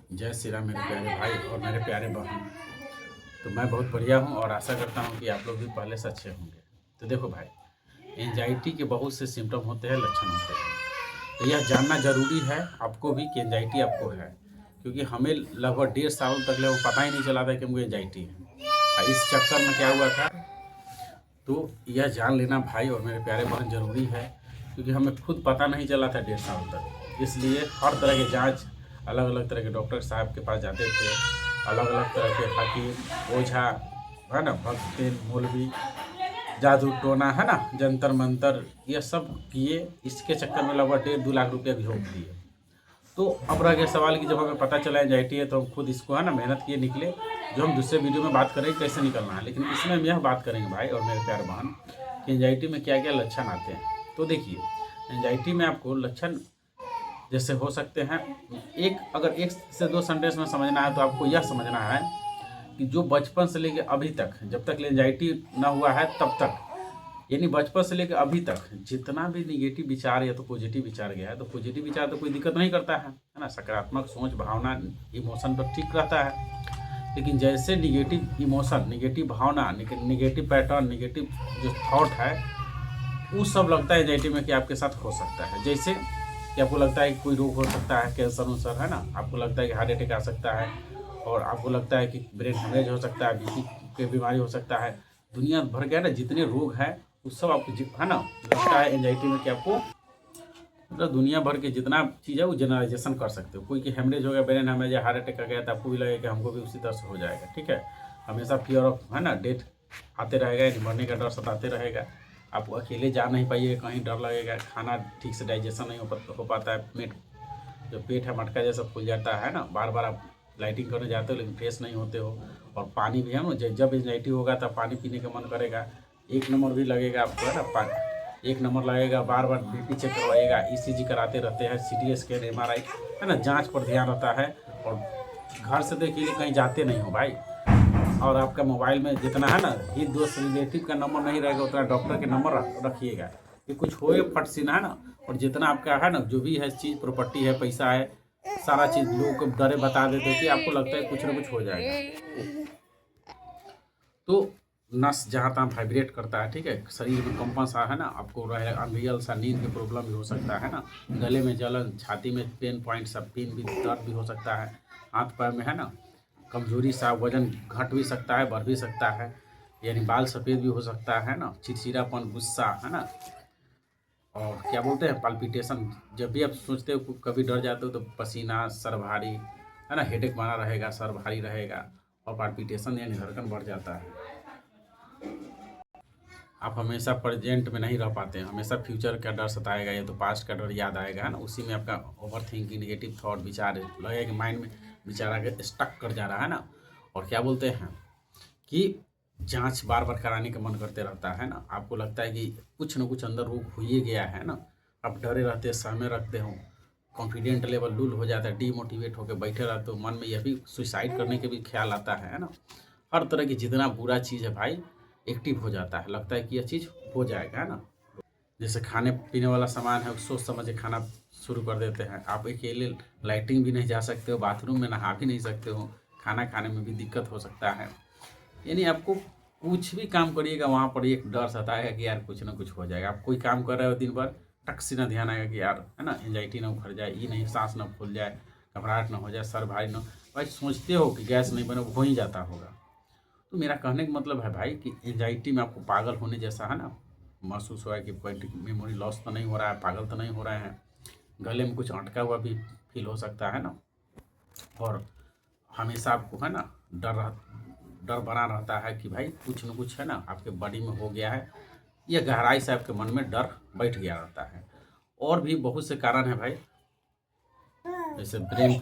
जय श्री राम मेरे प्यारे भाई और मेरे प्यारे बहन। तो मैं बहुत बढ़िया हूँ और आशा करता हूँ कि आप लोग भी पहले से अच्छे होंगे। तो देखो भाई, एंजाइटी के बहुत से सिम्टम होते हैं, लक्षण होते हैं। तो यह जानना जरूरी है आपको भी कि एंजाइटी आपको है, क्योंकि हमें लगभग 1.5 साल तक वो पता ही नहीं चला था कि मुझे एंजाइटी है। और इस चक्कर में क्या हुआ था, तो यह जान लेना भाई और मेरे प्यारे बहन जरूरी है, क्योंकि हमें खुद पता नहीं चला था 1.5 साल तक। इसलिए हर तरह के जांच अलग अलग तरह के डॉक्टर साहब के पास जाते थे, अलग अलग तरह के हकीम, ओझा, है ना, भक्त, मौलवी, जादू टोना, है ना, जंतर मंतर, यह सब किए। इसके चक्कर में लगभग 1.5-2 लाख रुपये भी झोंक दिए। तो अब रह गया सवाल कि जब हमें पता चला एंजाइटी है तो हम खुद इसको, है ना, मेहनत किए निकले, जो हम दूसरे वीडियो में बात करेंगे कैसे निकलना है। लेकिन इसमें हम यह बात करेंगे भाई और मेरे प्यारे बहन कि एंजाइटी में क्या क्या लक्षण आते हैं। तो देखिए, एंजाइटी में आपको लक्षण जैसे हो सकते हैं, अगर एक से दो सेंटेंस में समझना है तो आपको यह समझना है कि जो बचपन से लेकर अभी तक, जब तक एंजाइटी ना हुआ है तब तक, यानी बचपन से लेकर अभी तक जितना भी निगेटिव विचार या तो पॉजिटिव विचार गया है, तो पॉजिटिव विचार तो कोई दिक्कत नहीं करता है ना, सकारात्मक सोच, भावना, इमोशन तो ठीक रहता है। लेकिन जैसे निगेटिव इमोशन, निगेटिव भावना, निगेटिव पैटर्न, निगेटिव जो थॉट है, वो सब लगता है एंजाइटी में कि आपके साथ हो सकता है। जैसे कि आपको लगता है कि कोई रोग हो सकता है, कैंसर उन्सर, है ना, आपको लगता है कि हार्ट अटैक आ सकता है, और आपको लगता है कि ब्रेन हेमरेज हो सकता है, बीपी की बीमारी हो सकता है। दुनिया भर के, है ना, जितने रोग हैं वो सब आपको, है ना, लगता है एंजाइटी में कि आपको, मतलब दुनिया भर के जितना चीज़ है वो जनरलाइजेशन कर सकते हो। कोई कि हेमरेज हो गया, ब्रेन हेमरेज या हार्ट अटैक आ गया, तो आपको भी लगेगा कि हमको भी उसी तरह से हो जाएगा। ठीक है, हमेशा फियर ऑफ, है ना, डेथ आते रहेगा, यानी मरने का डर सताते रहेगा। आप अकेले जा नहीं पाइएगा, कहीं डर लगेगा, खाना ठीक से डाइजेशन नहीं हो पाता है, जो पेट है मटका जैसा फूल जाता है ना, बार बार आप लाइटिंग करने जाते हो लेकिन फ्रेश नहीं होते हो। और पानी भी है ना, जब एंजाइटी होगा तब पानी पीने का मन करेगा। एक नंबर भी लगेगा आपको, है ना, पानी 1 नंबर लगेगा, बार बार बीपी चेक करवाइएगा, ईसीजी कराते रहते हैं, सीटी स्कैन, एमआरआई, है ना, जांच पर ध्यान रहता है। और घर से देखिए कहीं जाते नहीं हो भाई, और आपका मोबाइल में जितना, है ना, हित दोस्त रिलेटिव का नंबर नहीं रहेगा, उतना डॉक्टर के नंबर रखिएगा कि कुछ होए फट सी ना, है ना। और जितना आपका, है ना, जो भी है चीज़, प्रॉपर्टी है, पैसा है, सारा चीज़ लोगों को डरे बता देते हो कि आपको लगता है कुछ ना कुछ हो जाएगा। तो नस जहाँ तहाँ वाइब्रेट करता है, ठीक है, शरीर में कंपन सा, है ना, आपको रहे, अनरियल सा नींद की प्रॉब्लम भी हो सकता है ना, गले में जलन, छाती में पेन पॉइंट सा, पेन भी, दर्द भी हो सकता है, हाथ पैर में, है ना, कमजोरी सा, वजन घट भी सकता है, बढ़ भी सकता है, यानी बाल सफ़ेद भी हो सकता है ना, चिड़चिड़ापन, गुस्सा, है ना, और क्या बोलते हैं, पाल्पिटेशन। जब भी आप सोचते हो, कभी डर जाते हो, तो पसीना, सर भारी, है ना, हेडेक बना रहेगा, सर भारी रहेगा, और पाल्पिटेशन यानी धड़कन बढ़ जाता है। आप हमेशा प्रेजेंट में नहीं रह पाते हैं, हमेशा फ्यूचर का डर सताएगा या तो पास्ट का डर याद आएगा, है ना, उसी में आपका ओवर थिंकिंग, नेगेटिव थॉट, विचार लगेगा कि माइंड में विचार आगे स्टक कर जा रहा है ना। और क्या बोलते हैं कि जांच बार बार कराने का मन करते रहता है ना, आपको लगता है कि कुछ ना कुछ अंदर रोग हो ही गया है ना, आप डरे रहते, सहमे रखते हो, कॉन्फिडेंट लेवल लूल हो जाता है, डीमोटिवेट होकर बैठे रहते हो, मन में यह भी सुसाइड करने के भी ख्याल आता है ना। हर तरह की जितना बुरा चीज़ है भाई एक्टिव हो जाता है, लगता है कि यह चीज़ हो जाएगा, है ना। जैसे खाने पीने वाला सामान है, सोच समझ के खाना शुरू कर देते हैं। आप अकेले लाइटिंग भी नहीं जा सकते हो, बाथरूम में नहा भी नहीं सकते हो, खाना खाने में भी दिक्कत हो सकता है। यानी आपको कुछ भी काम करिएगा वहाँ पर एक डर सताएगा कि यार कुछ ना कुछ हो जाएगा। आप कोई काम कर रहे हो दिन भर, टक से ना ध्यान आएगा कि यार, है ना, एंजाइटी ना उखड़ जाए, ये नहीं, सांस ना फूल जाए, घबराहट ना हो जाए, सर भारी ना। भाई सोचते हो कि गैस नहीं बने, हो ही जाता होगा। तो मेरा कहने का मतलब है भाई कि एंजाइटी में आपको पागल होने जैसा, है ना, महसूस हो रहा है कि कोई मेमोरी लॉस तो नहीं हो रहा है, पागल तो नहीं हो रहे हैं, गले में कुछ अटका हुआ भी फील हो सकता है ना। और हमेशा आपको, है ना, डर बना रहता है कि भाई कुछ न कुछ, है ना, आपके बॉडी में हो गया है, यह गहराई से आपके मन में डर बैठ गया रहता है। और भी बहुत से कारण हैं भाई, जैसे ब्रेन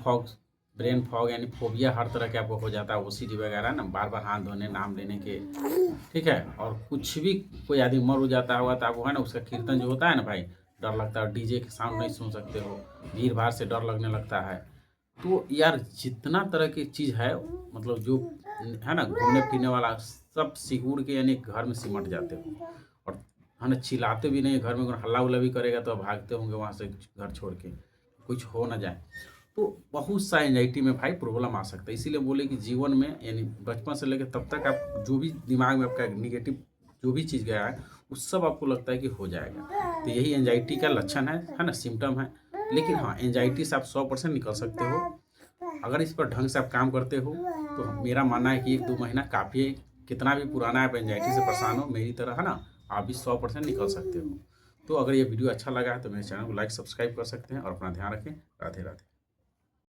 फॉग यानी फोबिया, हर तरह के आपको हो जाता है, ओसीडी वगैरह ना, बार बार हाथ धोने, नाम लेने के, ठीक है। और कुछ भी कोई आदमी मर हो जाता होगा तो आपको, है ना, उसका कीर्तन जो होता है ना भाई, डर लगता है, डीजे के साउंड नहीं सुन सकते हो, भीड़ भाड़ से डर लगने लगता है। तो यार जितना तरह की चीज़ है, मतलब जो, है ना, घूमने फिरने वाला, सब सिकुड़ के यानी घर में सिमट जाते हो। और, है ना, चिल्लाते भी नहीं, घर में हल्ला उल्ला भी करेगा तो भागते होंगे वहाँ से घर छोड़ के, कुछ हो ना जाए। तो बहुत सा एंजाइटी में भाई प्रॉब्लम आ सकता है। इसीलिए बोले कि जीवन में यानी बचपन से लेकर तब तक आप जो भी दिमाग में आपका निगेटिव जो भी चीज़ गया है उस सब आपको लगता है कि हो जाएगा। तो यही एंजाइटी का लक्षण है ना, सिम्टम है। लेकिन हाँ, एंजाइटी से आप 100% निकल सकते हो अगर इस पर ढंग से आप काम करते हो। तो मेरा मानना है कि 1-2 महीना काफ़ी है। कितना भी पुराना आप एंजाइटी से परेशान हो मेरी तरह, है ना, आप भी 100% निकल सकते हो। तो अगर ये वीडियो अच्छा लगा है तो मेरे चैनल को लाइक सब्सक्राइब कर सकते हैं और अपना ध्यान रखें। राधे राधे।